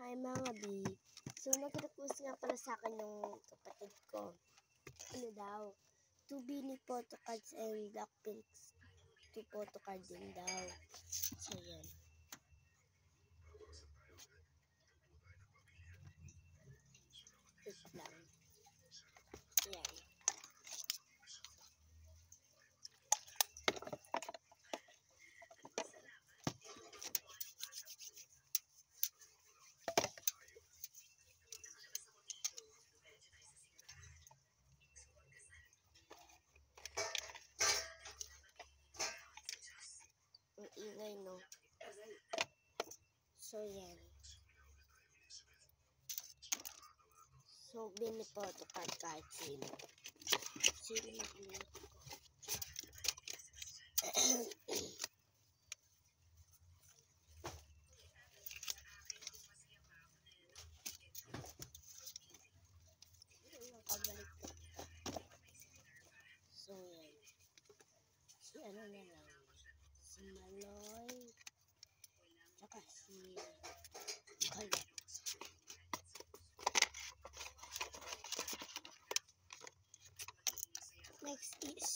Hi mga B. So nag-request nga pala sa akin yung kapatid ko. Ano daw? 2 Bini photo cards and Blackpink's 2 photo card din daw. So yan. Wait lang. Yan. Ang ingay, no? So yan. So Bini photo card kahit sino. Sino na pinili ko? Nakabalik ko. So yan. Si ano na lang. Si Maloy. Tsaka si Colette. Next is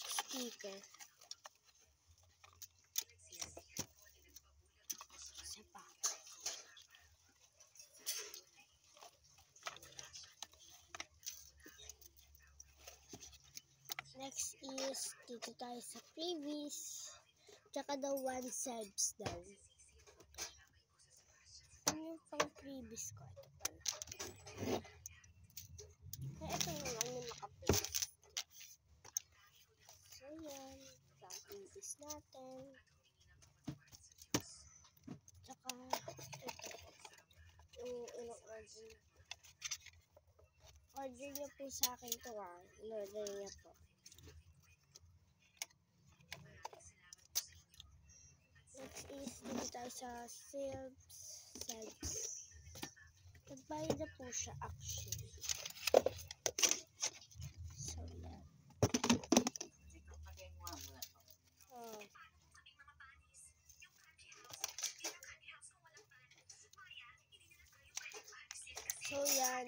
sticker. Isa pa. Next is dito tayo sa freebies. Tsaka daw 1 subs daw. Ano yung pang freebies ko? Ito pala. Kaya ito yung ano nakapost. So yan. Pang freebies natin. Tsaka ito. Yung order. Order niyo po sa akin to in-order niya po. Next is dito tayo sa subs. Nagbayad na po siya actually. So yan. So yan.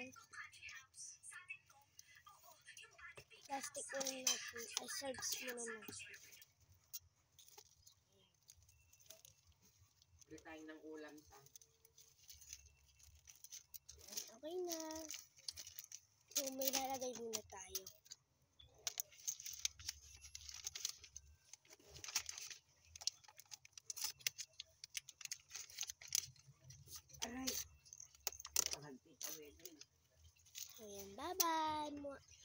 Plastic muna natin. Ay, subs muna natin. Bili tayo ng ulam sa. Okay na. So, may lalagay muna tayo. Aray! Pag-take away din. So, yan. Bye-bye!